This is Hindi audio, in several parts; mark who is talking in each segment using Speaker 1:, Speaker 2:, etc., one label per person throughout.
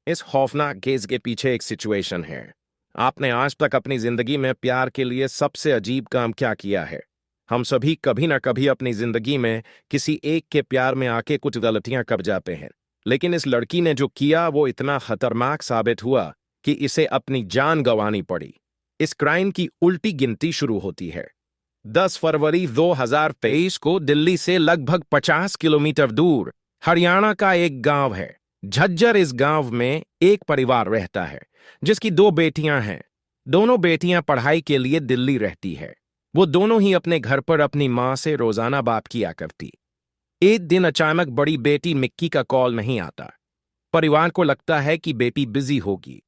Speaker 1: इस खौफनाक केस के पीछे एक सिचुएशन है। आपने आज तक अपनी जिंदगी में प्यार के लिए सबसे अजीब काम क्या किया है? हम सभी कभी ना कभी अपनी जिंदगी में किसी एक के प्यार में आके कुछ गलतियां कर जाते हैं। लेकिन इस लड़की ने जो किया वो इतना खतरनाक साबित हुआ कि इसे अपनी जान गंवानी पड़ी। इस क्राइम की उल्टी गिनती शुरू होती है। 10 फरवरी 2023 को दिल्ली से लगभग 50 किलोमीटर दूर हरियाणा का एक गांव है झज्जर। इस गांव में एक परिवार रहता है जिसकी 2 बेटियां हैं। दोनों बेटियां पढ़ाई के लिए दिल्ली रहती है। वो दोनों ही अपने घर पर अपनी मां से रोजाना बात किया करती। एक दिन अचानक बड़ी बेटी मिक्की का कॉल नहीं आता। परिवार को लगता है कि बेटी बिजी होगी।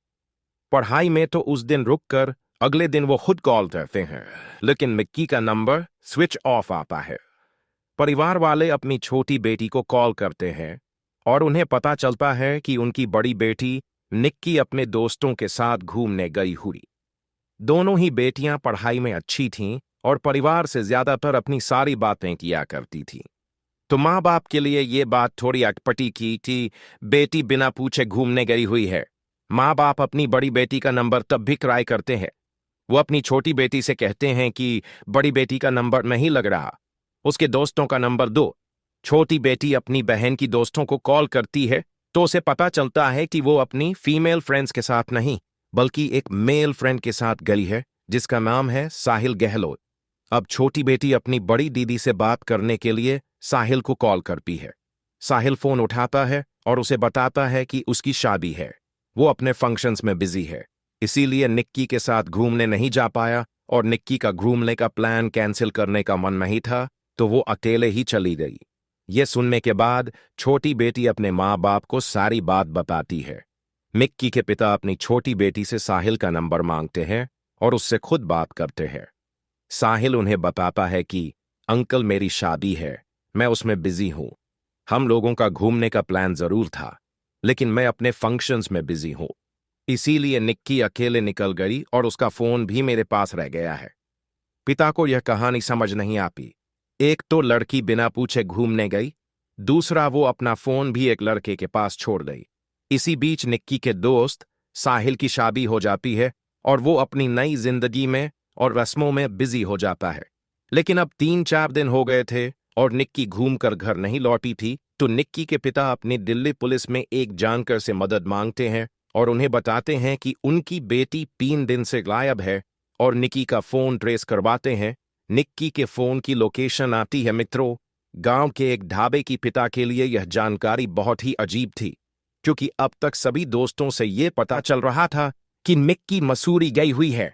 Speaker 1: पढ़ाई में तो उस दिन रुककर अगले दिन वो खुद कॉल करते हैं, लेकिन मिक्की का नंबर स्विच ऑफ आता है। परिवार वाले अपनी छोटी बेटी को कॉल करते हैं और उन्हें पता चलता है कि उनकी बड़ी बेटी निक्की अपने दोस्तों के साथ घूमने गई हुई। दोनों ही बेटियां पढ़ाई में अच्छी थीं और परिवार से ज्यादातर अपनी सारी बातें किया करती थीं। तो माँ बाप के लिए ये बात थोड़ी अटपटी की थी। बेटी बिना पूछे घूमने गई हुई है। माँ बाप अपनी बड़ी बेटी का नंबर तब भी ट्राई करते हैं। वो अपनी छोटी बेटी से कहते हैं कि बड़ी बेटी का नंबर नहीं लग रहा, उसके दोस्तों का नंबर दो। छोटी बेटी अपनी बहन की दोस्तों को कॉल करती है तो उसे पता चलता है कि वो अपनी फीमेल फ्रेंड्स के साथ नहीं बल्कि एक मेल फ्रेंड के साथ गई है जिसका नाम है साहिल गहलोत। अब छोटी बेटी अपनी बड़ी दीदी से बात करने के लिए साहिल को कॉल करती है। साहिल फोन उठाता है और उसे बताता है कि उसकी शादी है, वो अपने फंक्शंस में बिजी है, इसीलिए निक्की के साथ घूमने नहीं जा पाया और निक्की का घूमने का प्लान कैंसिल करने का मन नहीं था तो वो अकेले ही चली गई। ये सुनने के बाद छोटी बेटी अपने माँ बाप को सारी बात बताती है। मिक्की के पिता अपनी छोटी बेटी से साहिल का नंबर मांगते हैं और उससे खुद बात करते हैं। साहिल उन्हें बताता है कि अंकल मेरी शादी है, मैं उसमें बिजी हूं। हम लोगों का घूमने का प्लान जरूर था लेकिन मैं अपने फंक्शंस में बिजी हूं, इसीलिए निक्की अकेले निकल गई और उसका फोन भी मेरे पास रह गया है। पिता को यह कहानी समझ नहीं आती। एक तो लड़की बिना पूछे घूमने गई, दूसरा वो अपना फोन भी एक लड़के के पास छोड़ गई। इसी बीच निक्की के दोस्त साहिल की शादी हो जाती है और वो अपनी नई जिंदगी में और रस्मों में बिजी हो जाता है। लेकिन अब 3-4 दिन हो गए थे और निक्की घूमकर घर नहीं लौटी थी तो निक्की के पिता अपनी दिल्ली पुलिस में एक जानकर से मदद मांगते हैं और उन्हें बताते हैं कि उनकी बेटी 3 दिन से गायब है और निक्की का फोन ट्रेस करवाते हैं। निक्की के फोन की लोकेशन आती है मित्रों, गांव के एक ढाबे की। पिता के लिए यह जानकारी बहुत ही अजीब थी क्योंकि अब तक सभी दोस्तों से यह पता चल रहा था कि निक्की मसूरी गई हुई है।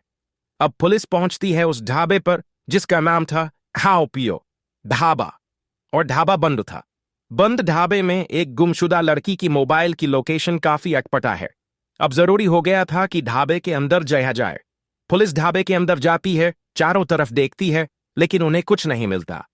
Speaker 1: अब पुलिस पहुंचती है उस ढाबे पर जिसका नाम था हाओ पियो ढाबा, और ढाबा बंद था। बंद ढाबे में एक गुमशुदा लड़की की मोबाइल की लोकेशन काफी अटपटा है। अब जरूरी हो गया था कि ढाबे के अंदर जाया जाए। पुलिस ढाबे के अंदर जाती है, चारों तरफ देखती है लेकिन उन्हें कुछ नहीं मिलता।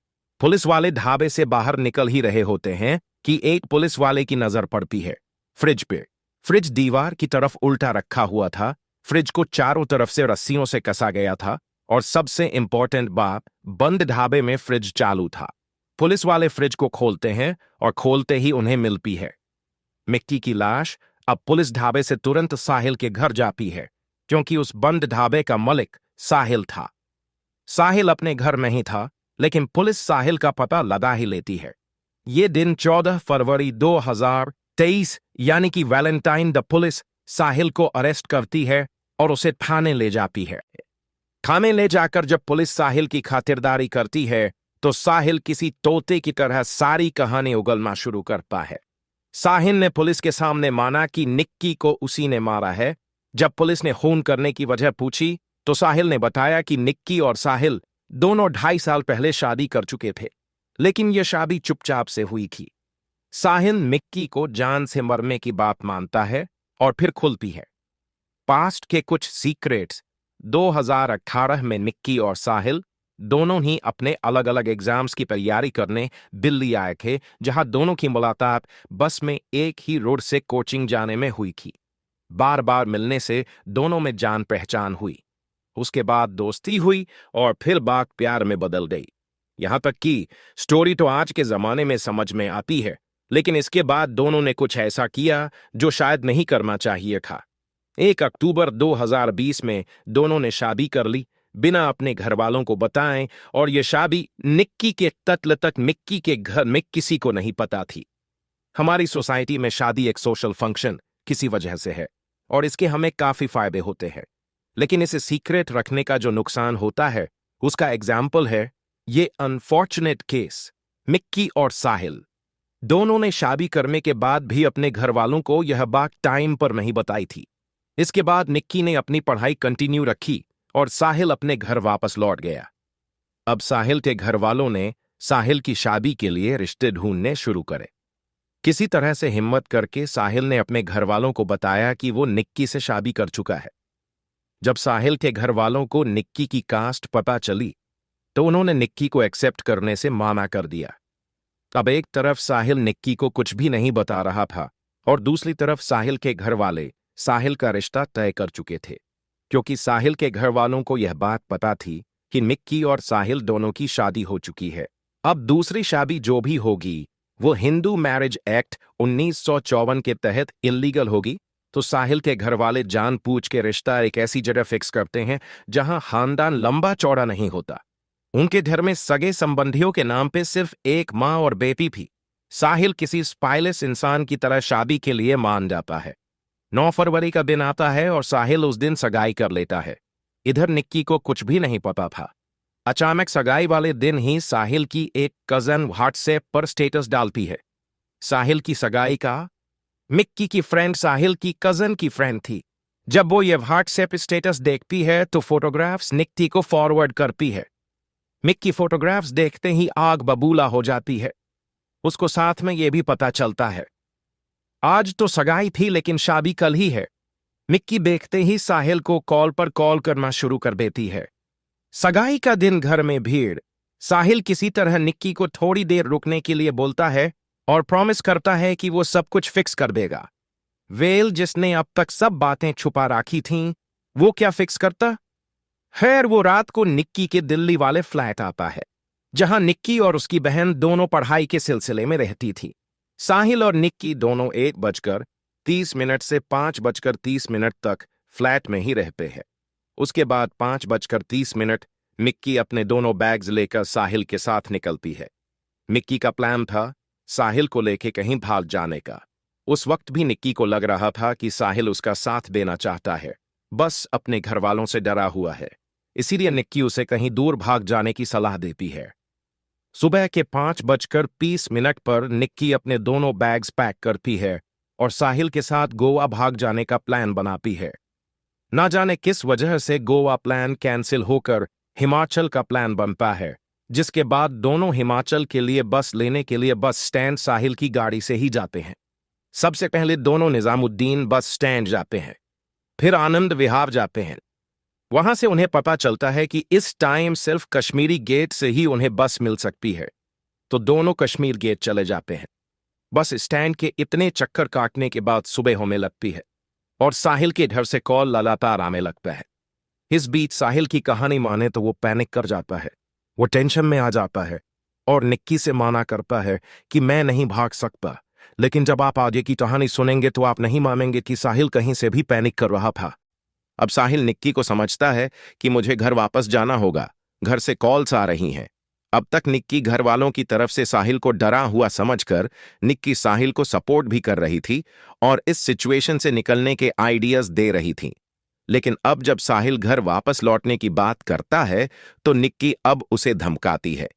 Speaker 1: पुलिस वाले ढाबे से बाहर निकल ही रहे होते हैं कि एक पुलिस वाले की नजर पड़ती है फ्रिज पे। फ्रिज दीवार की तरफ उल्टा रखा हुआ था, फ्रिज को चारों तरफ से रस्सियों से कसा गया था और सबसे इंपॉर्टेंट बात, बंद ढाबे में फ्रिज चालू था। पुलिस वाले फ्रिज को खोलते हैं और खोलते ही उन्हें मिलती है मिक्की की लाश। अब पुलिस ढाबे से तुरंत साहिल के घर जाती है क्योंकि उस बंद ढाबे का मालिक साहिल था। साहिल अपने घर नहीं था लेकिन पुलिस साहिल का पता लगा ही लेती है। ये दिन 14 फरवरी 2023 यानी कि वैलेंटाइन द पुलिस साहिल को अरेस्ट करती है और उसे थाने ले जाती है। थाने ले जाकर जब पुलिस साहिल की खातिरदारी करती है तो साहिल किसी तोते की तरह सारी कहानी उगलना शुरू करता है। साहिल ने पुलिस के सामने माना कि निक्की को उसी ने मारा है। जब पुलिस ने खून करने की वजह पूछी तो साहिल ने बताया कि निक्की और साहिल दोनों 2.5 साल पहले शादी कर चुके थे लेकिन यह शादी चुपचाप से हुई थी। साहिल मिक्की को जान से मरने की बात मानता है और फिर खुलती है पास्ट के कुछ सीक्रेट्स। 2018 में निक्की और साहिल दोनों ही अपने अलग अलग एग्जाम्स की तैयारी करने दिल्ली आए थे, जहां दोनों की मुलाकात बस में एक ही रोड से कोचिंग जाने में हुई थी। बार बार मिलने से दोनों में जान पहचान हुई, उसके बाद दोस्ती हुई और फिर बात प्यार में बदल गई। यहां तक कि स्टोरी तो आज के जमाने में समझ में आती है लेकिन इसके बाद दोनों ने कुछ ऐसा किया जो शायद नहीं करना चाहिए था। 1 अक्टूबर 2020 में दोनों ने शादी कर ली बिना अपने घर वालों को बताएं, और यह शादी निक्की के तत्ल तक मिक्की के घर में किसी को नहीं पता थी। हमारी सोसाइटी में शादी एक सोशल फंक्शन किसी वजह से है और इसके हमें काफी फायदे होते हैं, लेकिन इसे सीक्रेट रखने का जो नुकसान होता है उसका एग्जाम्पल है ये अनफॉर्चुनेट केस मिक्की और साहिल। दोनों ने शादी करने के बाद भी अपने घर वालों को यह बात टाइम पर नहीं बताई थी। इसके बाद निक्की ने अपनी पढ़ाई कंटिन्यू रखी और साहिल अपने घर वापस लौट गया। अब साहिल के घर वालों ने साहिल की शादी के लिए रिश्ते ढूंढने शुरू करे। किसी तरह से हिम्मत करके साहिल ने अपने घर वालों को बताया कि वो निक्की से शादी कर चुका है। जब साहिल के घर वालों को निक्की की कास्ट पता चली तो उन्होंने निक्की को एक्सेप्ट करने से मना कर दिया। अब एक तरफ साहिल निक्की को कुछ भी नहीं बता रहा था और दूसरी तरफ साहिल के घर वाले साहिल का रिश्ता तय कर चुके थे, क्योंकि साहिल के घर वालों को यह बात पता थी कि निक्की और साहिल दोनों की शादी हो चुकी है। अब दूसरी शादी जो भी होगी वो हिंदू मैरिज एक्ट 1954 के तहत इल्लीगल होगी। तो साहिल के घर वाले जानबूझ के रिश्ता एक ऐसी जगह फिक्स करते हैं जहां खानदान लंबा चौड़ा नहीं होता। उनके घर में सगे संबंधियों के नाम पे सिर्फ एक मां और बेटी भी। साहिल किसी स्पाइलेस इंसान की तरह शादी के लिए मान जाता है। 9 फरवरी का दिन आता है और साहिल उस दिन सगाई कर लेता है। इधर निक्की को कुछ भी नहीं पता था। अचानक सगाई वाले दिन ही साहिल की एक कजन व्हाट्सएप पर स्टेटस डालती है। साहिल की सगाई का। मिक्की की फ्रेंड साहिल की कजन की फ्रेंड थी। जब वो ये व्हाट्सएप स्टेटस देखती है तो फोटोग्राफ्स निक्की को फॉरवर्ड करती है। मिक्की फोटोग्राफ्स देखते ही आग बबूला हो जाती है। उसको साथ में यह भी पता चलता है आज तो सगाई थी लेकिन शादी कल ही है। मिक्की देखते ही साहिल को कॉल पर कॉल करना शुरू कर देती है। सगाई का दिन घर में भीड़। साहिल किसी तरह निक्की को थोड़ी देर रुकने के लिए बोलता है और प्रॉमिस करता है कि वो सब कुछ फिक्स कर देगा। वेल जिसने अब तक सब बातें छुपा रखी थीं, वो क्या फिक्स करता? खैर वो रात को निक्की के दिल्ली वाले फ्लैट आता है, जहां निक्की और उसकी बहन दोनों पढ़ाई के सिलसिले में रहती थी। साहिल और निक्की दोनों 1:30 से 5:30 तक फ्लैट में ही रहते हैं। उसके बाद 5:30 मिक्की अपने दोनों बैग्स लेकर साहिल के साथ निकलती है। मिक्की का प्लान था साहिल को लेके कहीं भाग जाने का। उस वक्त भी निक्की को लग रहा था कि साहिल उसका साथ देना चाहता है, बस अपने घर वालों से डरा हुआ है। इसीलिए निक्की उसे कहीं दूर भाग जाने की सलाह देती है। सुबह के 5:30 पर निक्की अपने दोनों बैग्स पैक करती है और साहिल के साथ गोवा भाग जाने का प्लान बनाती है। ना जाने किस वजह से गोवा प्लान कैंसिल होकर हिमाचल का प्लान बनता है, जिसके बाद दोनों हिमाचल के लिए बस लेने के लिए बस स्टैंड साहिल की गाड़ी से ही जाते हैं। सबसे पहले दोनों निजामुद्दीन बस स्टैंड जाते हैं, फिर आनंद विहार जाते हैं। वहां से उन्हें पता चलता है कि इस टाइम सिर्फ कश्मीरी गेट से ही उन्हें बस मिल सकती है, तो दोनों कश्मीर गेट चले जाते हैं। बस स्टैंड के इतने चक्कर काटने के बाद सुबह होने लगती है और साहिल के घर से कॉल लगातार आने लगता है। इस बीच साहिल की कहानी माने तो वो पैनिक कर जाता है। वो टेंशन में आ जाता है और निक्की से माना करता है कि मैं नहीं भाग सकता। लेकिन जब आप आगे की कहानी सुनेंगे तो आप नहीं मानेंगे कि साहिल कहीं से भी पैनिक कर रहा था। अब साहिल निक्की को समझता है कि मुझे घर वापस जाना होगा, घर से कॉल्स आ रही हैं। अब तक निक्की घर वालों की तरफ से साहिल को डरा हुआ समझकर निक्की साहिल को सपोर्ट भी कर रही थी और इस सिचुएशन से निकलने के आइडियाज दे रही थी। लेकिन अब जब साहिल घर वापस लौटने की बात करता है तो निक्की अब उसे धमकाती है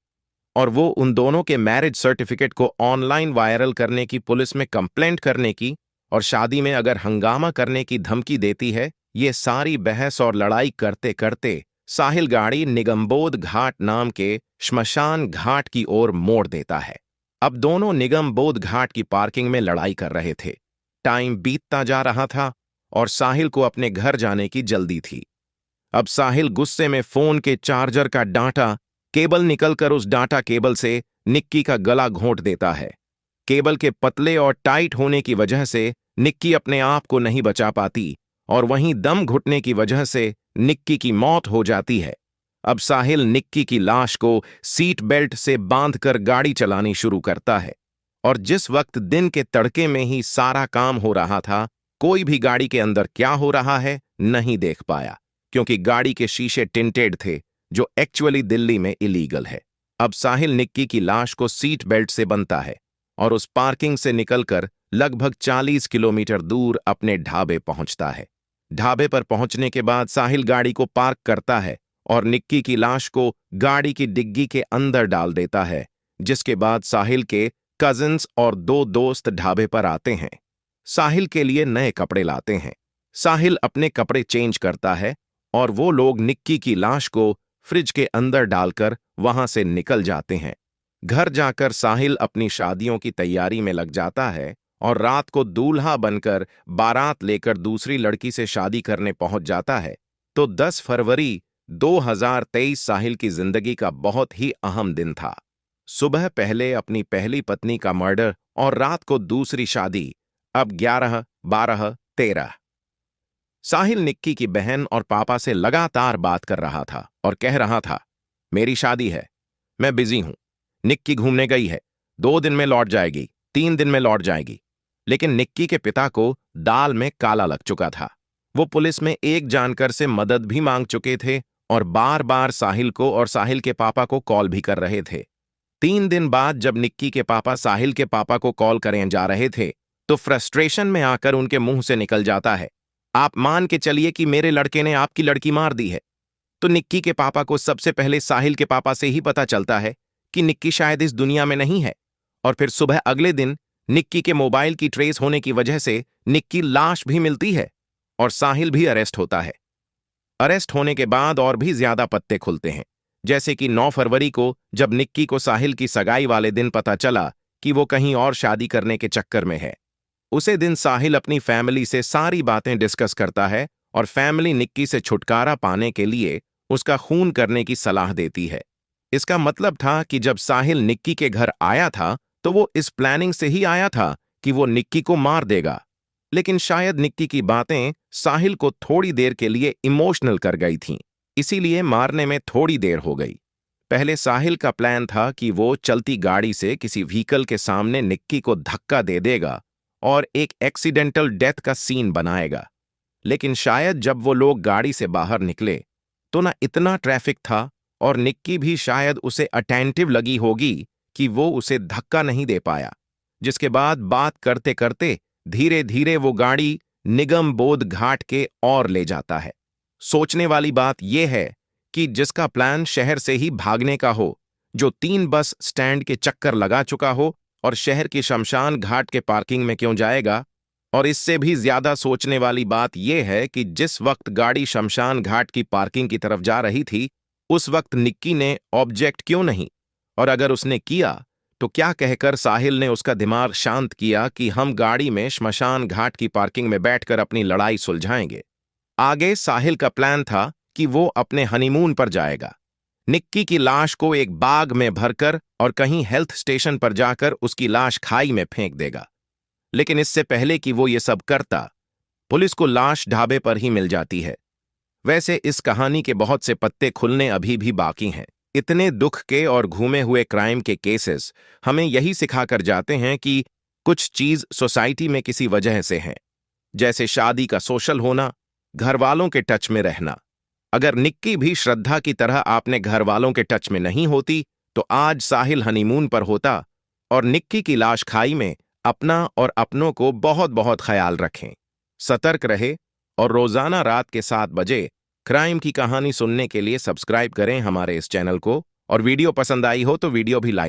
Speaker 1: और वो उन दोनों के मैरिज सर्टिफिकेट को ऑनलाइन वायरल करने की, पुलिस में कंप्लेंट करने की और शादी में अगर हंगामा करने की धमकी देती है। ये सारी बहस और लड़ाई करते करते साहिल गाड़ी निगमबोध घाट नाम के श्मशान घाट की ओर मोड़ देता है। अब दोनों निगमबोध घाट की पार्किंग में लड़ाई कर रहे थे। टाइम बीतता जा रहा था और साहिल को अपने घर जाने की जल्दी थी। अब साहिल गुस्से में फोन के चार्जर का डांटा केबल निकलकर उस डाटा केबल से निक्की का गला घोंट देता है। केबल के पतले और टाइट होने की वजह से निक्की अपने आप को नहीं बचा पाती और वहीं दम घुटने की वजह से निक्की की मौत हो जाती है। अब साहिल निक्की की लाश को सीट बेल्ट से बांधकर गाड़ी चलानी शुरू करता है और जिस वक्त दिन के तड़के में ही सारा काम हो रहा था, कोई भी गाड़ी के अंदर क्या हो रहा है नहीं देख पाया, क्योंकि गाड़ी के शीशे टिंटेड थे, जो एक्चुअली दिल्ली में इलीगल है। अब साहिल निक्की की लाश को सीट बेल्ट से बंधता है और उस पार्किंग से निकलकर लगभग 40 किलोमीटर दूर अपने ढाबे पहुंचता है। ढाबे पर पहुंचने के बाद साहिल गाड़ी को पार्क करता है और निक्की की लाश को गाड़ी की डिग्गी के अंदर डाल देता है, जिसके बाद साहिल के कजिन्स और 2 दोस्त ढाबे पर आते हैं। साहिल के लिए नए कपड़े लाते हैं। साहिल अपने कपड़े चेंज करता है और वो लोग निक्की की लाश को फ्रिज के अंदर डालकर वहां से निकल जाते हैं। घर जाकर साहिल अपनी शादियों की तैयारी में लग जाता है और रात को दूल्हा बनकर बारात लेकर दूसरी लड़की से शादी करने पहुंच जाता है। तो 10 फरवरी 2023 साहिल की जिंदगी का बहुत ही अहम दिन था। सुबह पहले अपनी पहली पत्नी का मर्डर और रात को दूसरी शादी। अब 11, 12, 13। साहिल निक्की की बहन और पापा से लगातार बात कर रहा था और कह रहा था, मेरी शादी है, मैं बिजी हूं। निक्की घूमने गई है, 2 दिन में लौट जाएगी, 3 दिन में लौट जाएगी। लेकिन निक्की के पिता को दाल में काला लग चुका था। वो पुलिस में एक जानकर से मदद भी मांग चुके थे और बार बार साहिल को और साहिल के पापा को कॉल भी कर रहे थे। 3 दिन बाद जब निक्की के पापा साहिल के पापा को कॉल करें जा रहे थे, तो फ्रस्ट्रेशन में आकर उनके मुंह से निकल जाता है, आप मान के चलिए कि मेरे लड़के ने आपकी लड़की मार दी है। तो निक्की के पापा को सबसे पहले साहिल के पापा से ही पता चलता है कि निक्की शायद इस दुनिया में नहीं है। और फिर सुबह अगले दिन निक्की के मोबाइल की ट्रेस होने की वजह से निक्की लाश भी मिलती है और साहिल भी अरेस्ट होता है। अरेस्ट होने के बाद और भी ज्यादा पत्ते खुलते हैं, जैसे कि 9 फरवरी को जब निक्की को साहिल की सगाई वाले दिन पता चला कि वो कहीं और शादी करने के चक्कर में है। उसे दिन साहिल अपनी फैमिली से सारी बातें डिस्कस करता है और फैमिली निक्की से छुटकारा पाने के लिए उसका खून करने की सलाह देती है। इसका मतलब था कि जब साहिल निक्की के घर आया था तो वो इस प्लानिंग से ही आया था कि वो निक्की को मार देगा। लेकिन शायद निक्की की बातें साहिल को थोड़ी देर के लिए इमोशनल कर गई थीं, इसीलिए मारने में थोड़ी देर हो गई। पहले साहिल का प्लान था कि वो चलती गाड़ी से किसी व्हीकल के सामने निक्की को धक्का दे देगा और एक एक्सीडेंटल डेथ का सीन बनाएगा। लेकिन शायद जब वो लोग गाड़ी से बाहर निकले तो ना इतना ट्रैफिक था और निक्की भी शायद उसे अटेंटिव लगी होगी कि वो उसे धक्का नहीं दे पाया, जिसके बाद बात करते करते धीरे धीरे वो गाड़ी निगम बोध घाट के और ले जाता है। सोचने वाली बात यह है कि जिसका प्लान शहर से ही भागने का हो, जो 3 बस स्टैंड के चक्कर लगा चुका हो और शहर की शमशान घाट के पार्किंग में क्यों जाएगा। और इससे भी ज्यादा सोचने वाली बात यह है कि जिस वक्त गाड़ी शमशान घाट की पार्किंग की तरफ जा रही थी, उस वक्त निक्की ने ऑब्जेक्ट क्यों नहीं, और अगर उसने किया तो क्या कहकर साहिल ने उसका दिमाग शांत किया कि हम गाड़ी में श्मशान घाट की पार्किंग में बैठकर अपनी लड़ाई सुलझाएंगे। आगे साहिल का प्लान था कि वो अपने हनीमून पर जाएगा, निक्की की लाश को एक बाग में भरकर और कहीं हेल्थ स्टेशन पर जाकर उसकी लाश खाई में फेंक देगा। लेकिन इससे पहले कि वो ये सब करता, पुलिस को लाश ढाबे पर ही मिल जाती है। वैसे इस कहानी के बहुत से पत्ते खुलने अभी भी बाकी हैं। इतने दुख के और घूमे हुए क्राइम के केसेस हमें यही सिखाकर जाते हैं कि कुछ चीज सोसाइटी में किसी वजह से हैं, जैसे शादी का सोशल होना, घर वालों के टच में रहना। अगर निक्की भी श्रद्धा की तरह आपने घर वालों के टच में नहीं होती तो आज साहिल हनीमून पर होता और निक्की की लाश खाई में। अपना और अपनों को बहुत बहुत ख्याल रखें, सतर्क रहे और रोजाना रात के 7 बजे क्राइम की कहानी सुनने के लिए सब्सक्राइब करें हमारे इस चैनल को। और वीडियो पसंद आई हो तो वीडियो भी लाइक